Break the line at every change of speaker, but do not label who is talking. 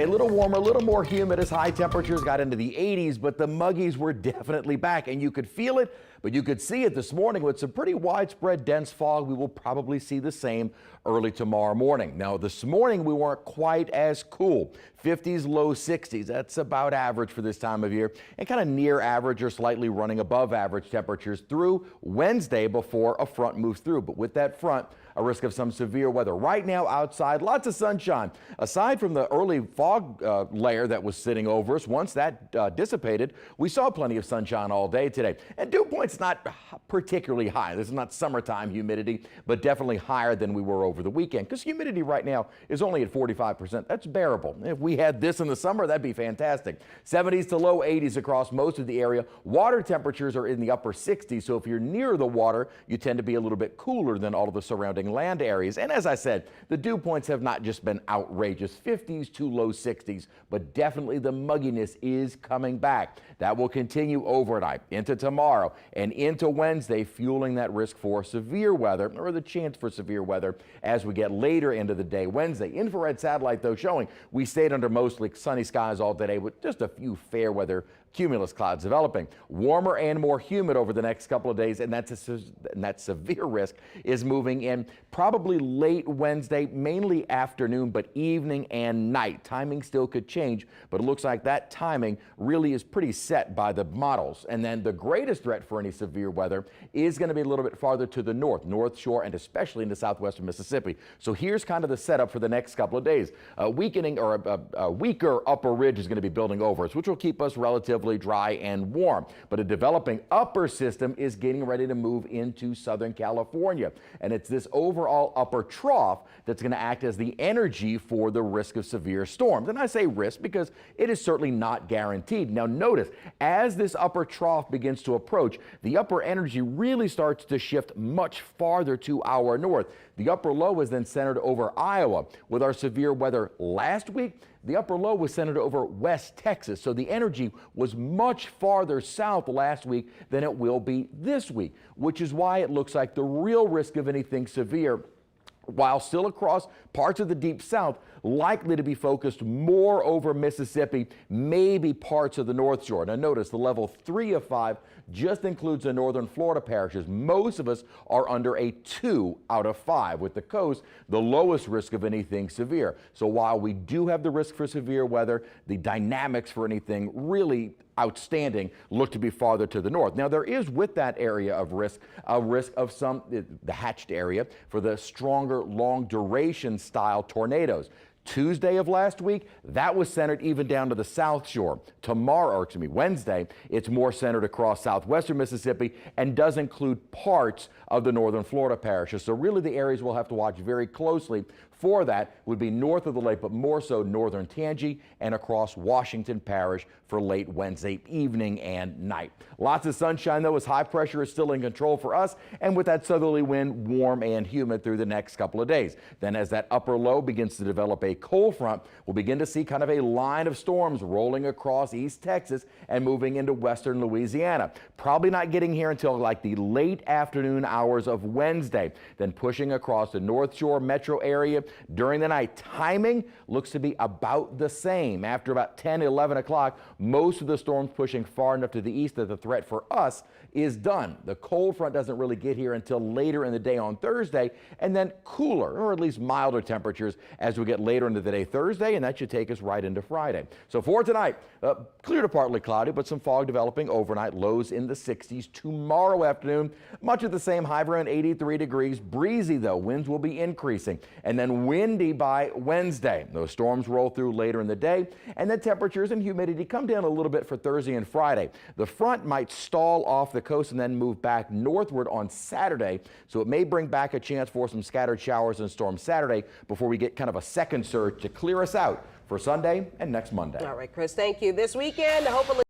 A little warmer, a little more humid as high temperatures got into the 80s, but the muggies were definitely back, and you could feel it, but you could see it this morning with some pretty widespread dense fog. We will probably see the same early tomorrow morning. Now, this morning we weren't quite as cool. 50s, low 60s. That's about average for this time of year, and kind of near average or slightly running above average temperatures through Wednesday before a front moves through. But with that front, a risk of some severe weather. Right now outside, lots of sunshine. Aside from the early fog layer that was sitting over us, once that dissipated, we saw plenty of sunshine all day today. And dew point's not particularly high. This is not summertime humidity, but definitely higher than we were over the weekend, because humidity right now is only at 45%. That's bearable. If we had this in the summer, that'd be fantastic. 70s to low 80s across most of the area. Water temperatures are in the upper 60s, so if you're near the water, you tend to be a little bit cooler than all of the surrounding land areas. And as I said, the dew points have not just been outrageous, 50s to low 60s, but definitely the mugginess is coming back. That will continue overnight into tomorrow and into Wednesday, fueling that risk for severe weather, or the chance for severe weather as we get later into the day. Wednesday, infrared satellite though showing we stayed under mostly sunny skies all day with just a few fair weather cumulus clouds developing. Warmer and more humid over the next couple of days, and that severe risk is moving in probably late Wednesday, mainly afternoon, but evening and night. Timing still could change, but it looks like that timing really is pretty set by the models. And then the greatest threat for any severe weather is going to be a little bit farther to the North Shore, and especially into southwestern Mississippi. So here's kind of the setup for the next couple of days. A weakening or a weaker upper ridge is going to be building over us, which will keep us relatively dry and warm. But a developing upper system is getting ready to move into Southern California. And it's this overall upper trough that's going to act as the energy for the risk of severe storms. And I say risk because it is certainly not guaranteed. Now notice, as this upper trough begins to approach, the upper energy really starts to shift much farther to our north. The upper low is then centered over Iowa. With our severe weather last week, the upper low was centered over West Texas, so the energy was much farther south last week than it will be this week, which is why it looks like the real risk of anything severe, while still across parts of the deep south, likely to be focused more over Mississippi, maybe parts of the North Shore. Now notice the level 3 of 5 just includes the northern Florida parishes. Most of us are under a 2 out of 5, with the coast the lowest risk of anything severe. So while we do have the risk for severe weather, the dynamics for anything really outstanding look to be farther to the north. Now there is, with that area of risk, a risk of some, the hatched area, for the stronger long duration style tornadoes. Tuesday of last week, that was centered even down to the South Shore. Wednesday, it's more centered across southwestern Mississippi and does include parts of the northern Florida parishes. So really the areas we'll have to watch very closely for that would be north of the lake, but more so northern Tangi and across Washington Parish for late Wednesday evening and night. Lots of sunshine though, as high pressure is still in control for us, and with that southerly wind, warm and humid through the next couple of days. Then as that upper low begins to develop a cold front, we'll begin to see kind of a line of storms rolling across East Texas and moving into western Louisiana. Probably not getting here until like the late afternoon hours of Wednesday, then pushing across the North Shore metro area during the night. Timing looks to be about the same. After about 10, 11 o'clock, most of the storms pushing far enough to the east that the threat for us is done. The cold front doesn't really get here until later in the day on Thursday, and then cooler, or at least milder temperatures as we get later into the day Thursday, and that should take us right into Friday. So for tonight, clear to partly cloudy, but some fog developing overnight, lows in the 60s. Tomorrow afternoon, much of the same, high around 83 degrees. Breezy though, winds will be increasing, and then windy by Wednesday. Those storms roll through later in the day, and then temperatures and humidity come down a little bit for Thursday and Friday. The front might stall off the coast and then move back northward on Saturday, so it may bring back a chance for some scattered showers and storms Saturday before we get kind of a second surge to clear us out for Sunday and next Monday.
All right, Chris, thank you. This weekend, hopefully